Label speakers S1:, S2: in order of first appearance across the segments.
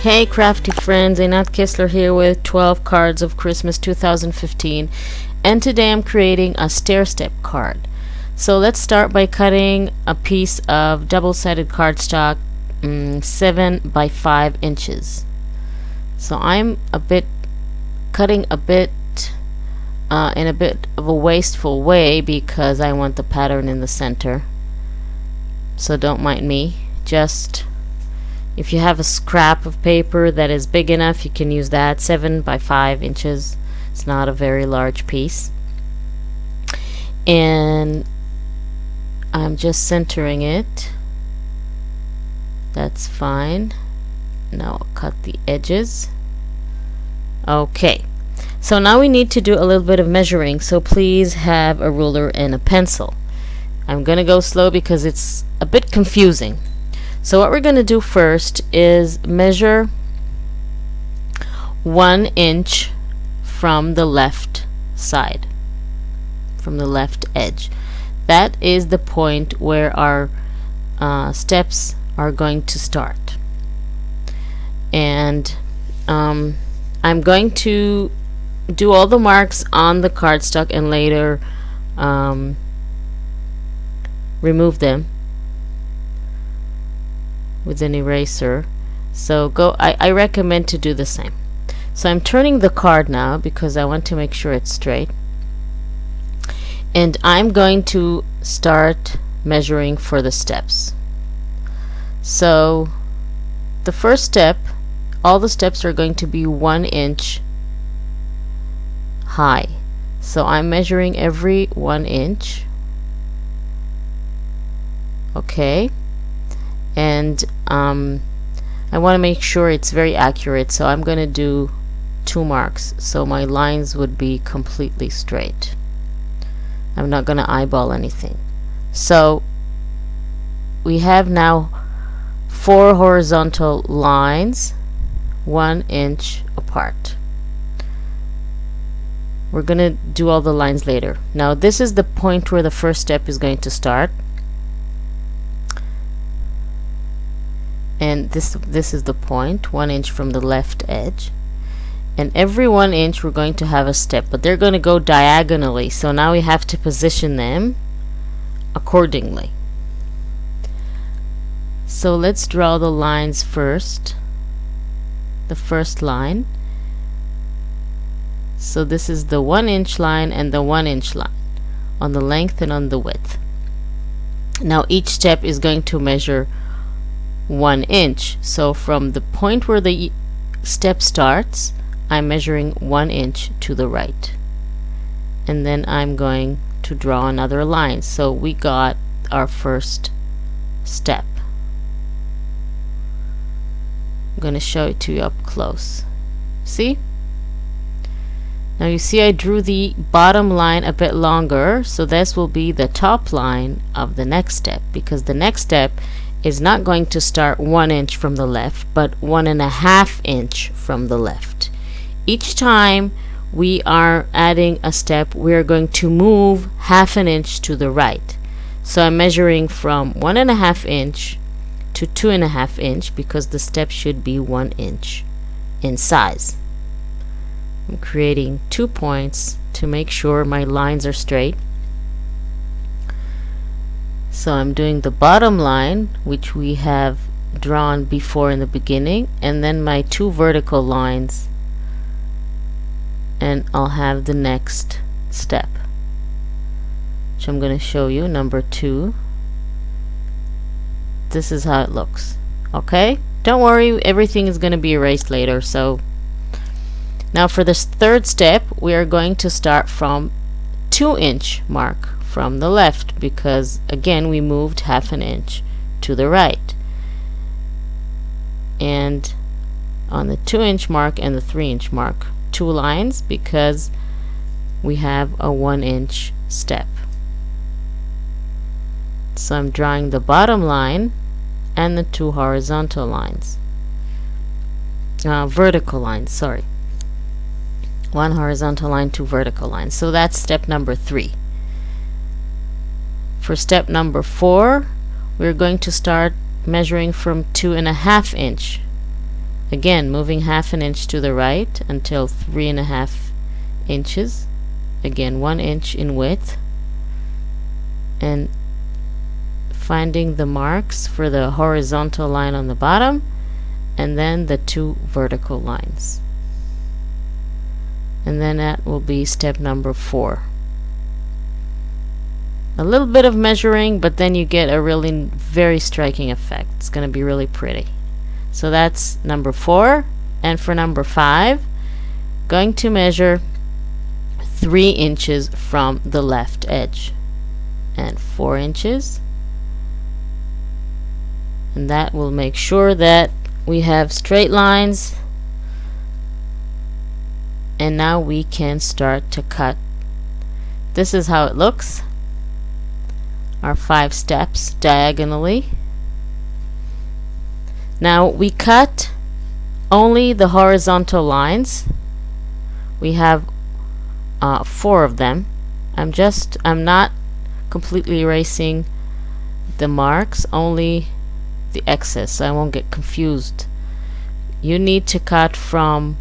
S1: Hey crafty friends, Einat Kessler here with 12 cards of Christmas 2015, and today I'm creating a stair step card. So let's start by cutting a piece of double-sided cardstock 7 by 5 inches. So I'm cutting a bit in a bit of a wasteful way because I want the pattern in the center. So don't mind me. Just if you have a scrap of paper that is big enough, you can use that. 7 by 5 inches. It's not a very large piece. And I'm just centering it. That's fine. Now I'll cut the edges. Okay. So now we need to do a little bit of measuring. So please have a ruler and a pencil. I'm going to go slow because it's a bit confusing. So what we're going to do first is measure 1 inch from the left side, from the left edge. That is the point where our steps are going to start. And I'm going to do all the marks on the cardstock and later remove them with an eraser. So I recommend to do the same. So I'm turning the card now because I want to make sure it's straight, and I'm going to start measuring for the steps. So the first step, all the steps are going to be 1 inch high. So I'm measuring every 1 inch. Okay. And I want to make sure it's very accurate, so I'm going to do 2 marks so my lines would be completely straight. I'm not going to eyeball anything. So we have now 4 horizontal lines 1 inch apart. We're going to do all the lines later. Now this is the point where the first step is going to start. And this is the point, 1 inch from the left edge. And every 1 inch we're going to have a step, but they're going to go diagonally. So now we have to position them accordingly. So let's draw the lines first. The first line. So this is the 1 inch line and the 1 inch line on the length and on the width. Now each step is going to measure 1 inch. So from the point where the step starts, I'm measuring 1 inch to the right, and then I'm going to draw another line. So we got our first step. I'm going to show it to you up close. See? Now you see I drew the bottom line a bit longer, so this will be the top line of the next step, because the next step is not going to start 1 inch from the left, but 1.5 inch from the left. Each time we are adding a step, we are going to move 1/2 inch to the right. So I'm measuring from 1.5 inch to 2.5 inch because the step should be 1 inch in size. I'm creating 2 points to make sure my lines are straight. So I'm doing the bottom line, which we have drawn before in the beginning, and then my 2 vertical lines, and I'll have the next step, which I'm going to show you, number 2. This is how it looks. Okay? Don't worry, everything is going to be erased later. So now for this third step, we are going to start from 2 inch mark from the left, because again we moved 1/2 inch to the right, and on the 2 inch mark and the 3 inch mark 2 lines because we have a 1 inch step. So I'm drawing the bottom line and the 2 horizontal lines, vertical lines, sorry, 1 horizontal line, 2 vertical lines. So that's step number 3. For step number 4, we're going to start measuring from 2.5 inch Again, moving 1/2 inch to the right until 3.5 inches. Again, 1 inch in width, and finding the marks for the horizontal line on the bottom and then the 2 vertical lines. And then that will be step number 4. A little bit of measuring, but then you get a really very striking effect. It's going to be really pretty. So that's number 4. And for number 5, going to measure 3 inches from the left edge and 4 inches, and that will make sure that we have straight lines. And now we can start to cut. This is how it looks. Our 5 steps diagonally. Now we cut only the horizontal lines. We have 4 of them. I'm not completely erasing the marks, only the excess, so I won't get confused. You need to cut from,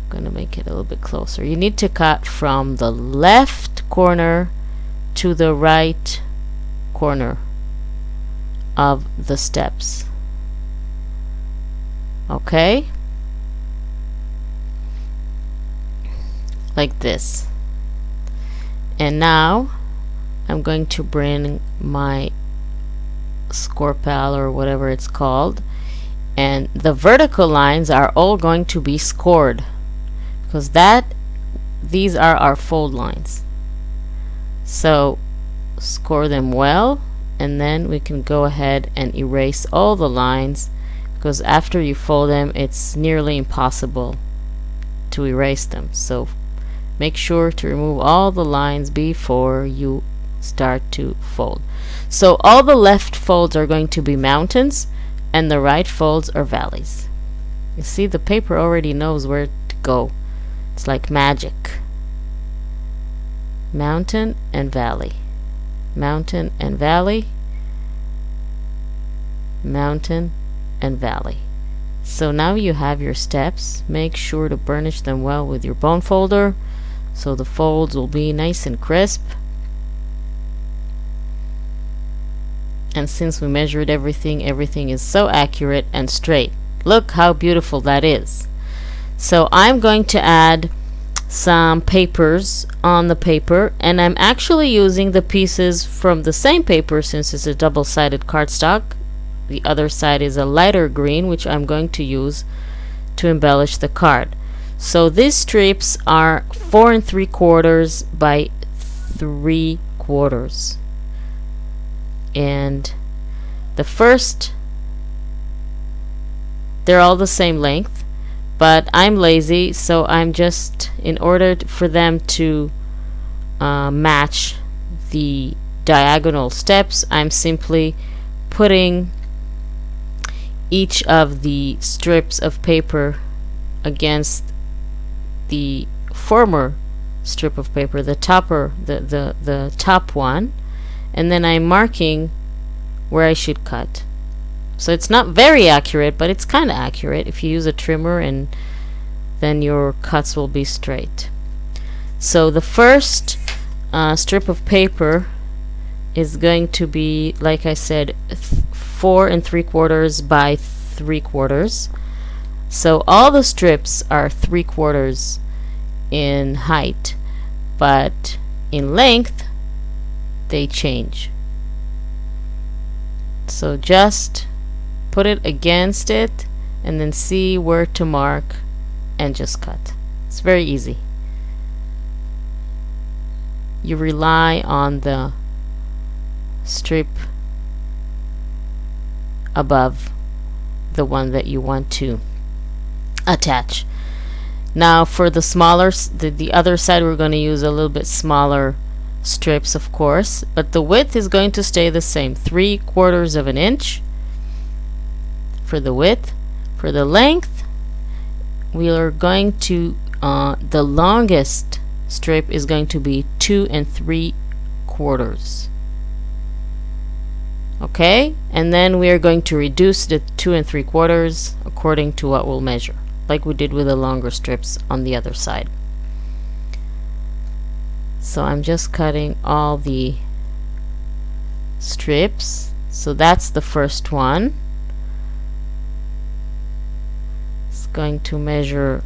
S1: I'm going to make it a little bit closer. You need to cut from the left corner to the right corner of the steps. Okay? Like this. And now I'm going to bring my score pal or whatever it's called, and the vertical lines are all going to be scored because these are our fold lines. So score them well, and then we can go ahead and erase all the lines, because after you fold them it's nearly impossible to erase them. So make sure to remove all the lines before you start to fold. So all the left folds are going to be mountains and the right folds are valleys. You see, the paper already knows where to go. It's like magic. Mountain and valley, mountain and valley, mountain and valley. So now you have your steps. Make sure to burnish them well with your bone folder so the folds will be nice and crisp. And since we measured everything is so accurate and straight. Look how beautiful that is. So I'm going to add some papers on the paper, and I'm actually using the pieces from the same paper since it's a double-sided cardstock. The other side is a lighter green, which I'm going to use to embellish the card. So these strips are 4 3/4 by 3/4. And the first, they're all the same length, but I'm lazy, so I'm just, in order for them to match the diagonal steps, I'm simply putting each of the strips of paper against the former strip of paper, the top one, and then I'm marking where I should cut. So it's not very accurate, but it's kind of accurate if you use a trimmer, and then your cuts will be straight. So the first strip of paper is going to be, like I said, 4 3/4 by 3/4. So all the strips are 3/4 in height, but in length they change. So just put it against it and then see where to mark and just cut. It's very easy. You rely on the strip above the one that you want to attach. Now for the smaller, the other side, we're going to use a little bit smaller strips, of course, but the width is going to stay the same, 3/4 of an inch for the width. For the length, we are going to the longest strip is going to be 2 3/4. Okay, and then we are going to reduce the 2 3/4 according to what we'll measure, like we did with the longer strips on the other side. So I'm just cutting all the strips. So that's the first one. It's going to measure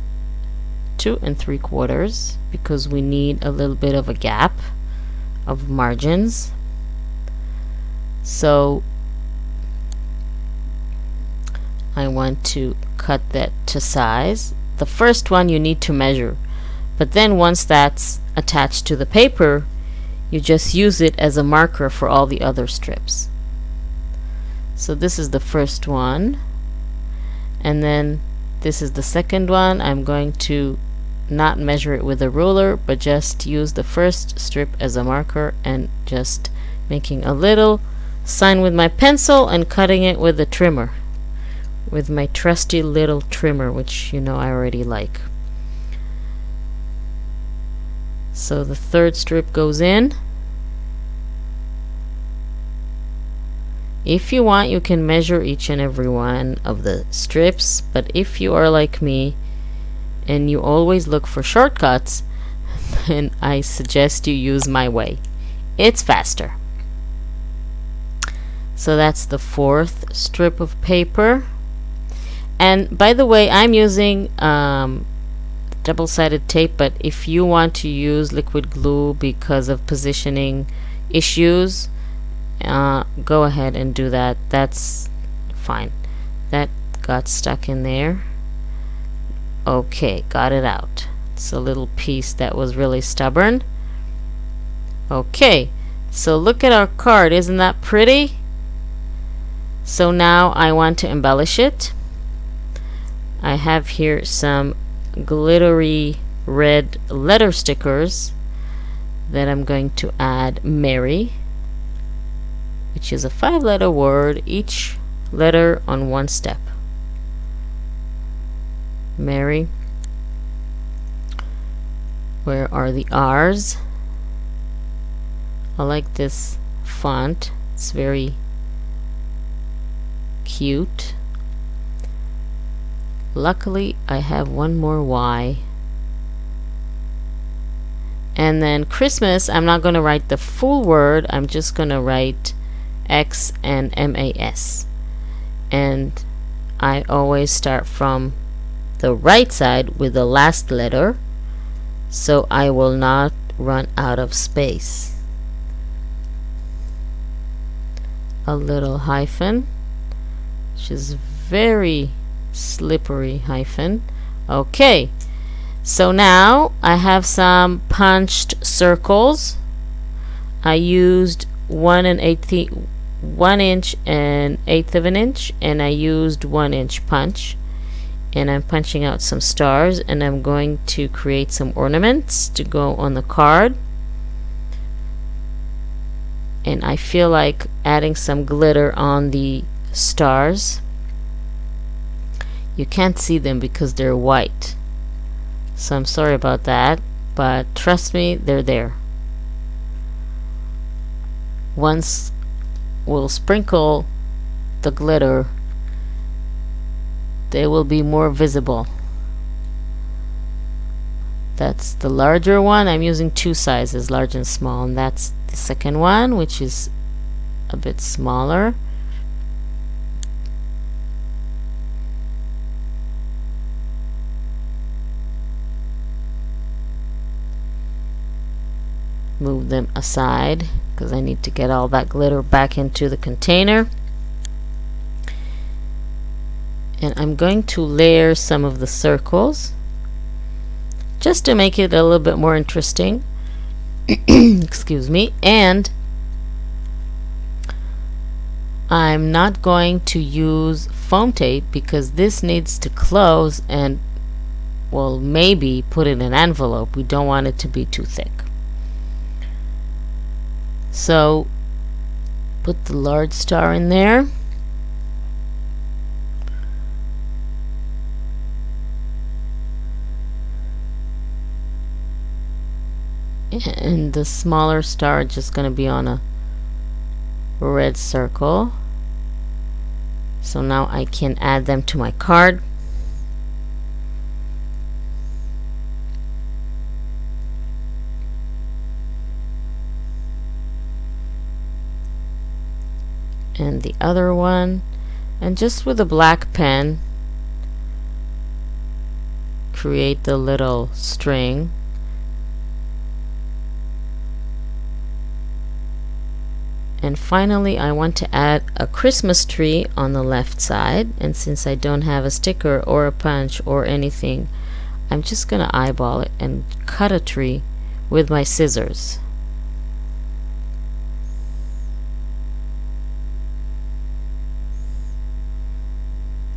S1: 2 3/4 because we need a little bit of a gap of margins. So I want to cut that to size. The first one you need to measure, but then once that's attached to the paper, you just use it as a marker for all the other strips. So this is the first one, and then this is the second one. I'm going to not measure it with a ruler, but just use the first strip as a marker and just making a little sign with my pencil and cutting it with a trimmer, with my trusty little trimmer, which you know I already like. So the third strip goes in. If you want, you can measure each and every one of the strips, but if you are like me and you always look for shortcuts, then I suggest you use my way. It's faster. So that's the fourth strip of paper. And by the way, I'm using double-sided tape, but if you want to use liquid glue because of positioning issues, go ahead and do that. That's fine. That got stuck in there. Okay, got it out. It's a little piece that was really stubborn. Okay, so look at our card. Isn't that pretty? So now I want to embellish it. I have here some glittery red letter stickers that I'm going to add Mary, which is a 5-letter word, each letter on one step. Mary. Where are the R's? I like this font. It's very cute. Luckily, I have one more Y. And then Christmas, I'm not going to write the full word. I'm just going to write X and MAS. And I always start from the right side with the last letter, so I will not run out of space. A little hyphen, which is very slippery hyphen. Okay, so now I have some punched circles. I used 1 inch and 1/8 of an inch, and I used 1 inch punch, and I'm punching out some stars, and I'm going to create some ornaments to go on the card. And I feel like adding some glitter on the stars. You can't see them because they're white, so I'm sorry about that, but trust me, they're there. Once we'll sprinkle the glitter, they will be more visible. That's the larger one. I'm using two sizes, large and small, and that's the second one, which is a bit smaller. Move them aside because I need to get all that glitter back into the container. And I'm going to layer some of the circles just to make it a little bit more interesting. Excuse me. And I'm not going to use foam tape because this needs to close, and well, maybe put in an envelope. We don't want it to be too thick. So put the large star in there. And the smaller star just going to be on a red circle. So now I can add them to my card. And the other one, and just with a black pen create the little string. And finally I want to add a Christmas tree on the left side, and since I don't have a sticker or a punch or anything, I'm just gonna eyeball it and cut a tree with my scissors.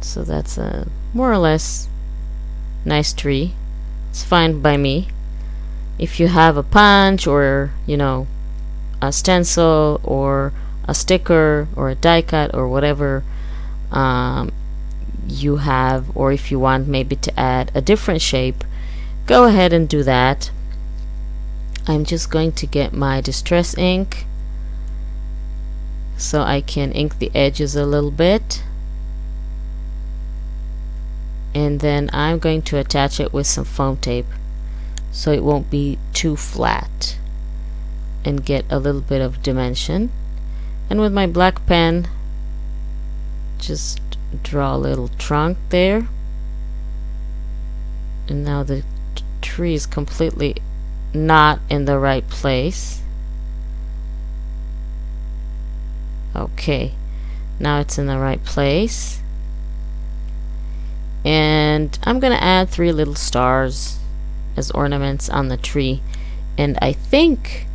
S1: So that's a more or less nice tree. It's fine by me. If you have a punch or, you know, a stencil or a sticker or a die cut or whatever you have, or if you want maybe to add a different shape, go ahead and do that. I'm just going to get my distress ink so I can ink the edges a little bit, and then I'm going to attach it with some foam tape so it won't be too flat, and get a little bit of dimension. And with my black pen, just draw a little trunk there, and now the tree is completely not in the right place. Okay, now it's in the right place, and I'm gonna add 3 little stars as ornaments on the tree, and I think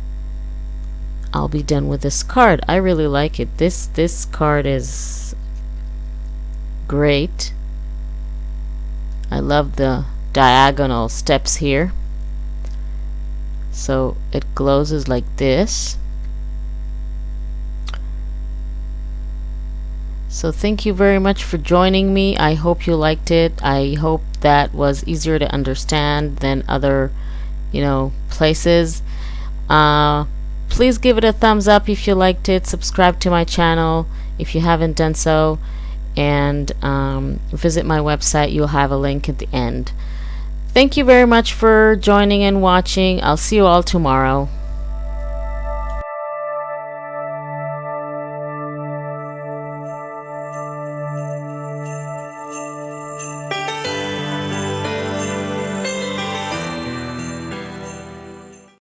S1: I'll be done with this card. I really like it. This card is great. I love the diagonal steps here. So it glosses like this. So thank you very much for joining me. I hope you liked it. I hope that was easier to understand than other, you know, places. Please give it a thumbs up if you liked it. Subscribe to my channel if you haven't done so, and visit my website. You'll have a link at the end. Thank you very much for joining and watching. I'll see you all tomorrow.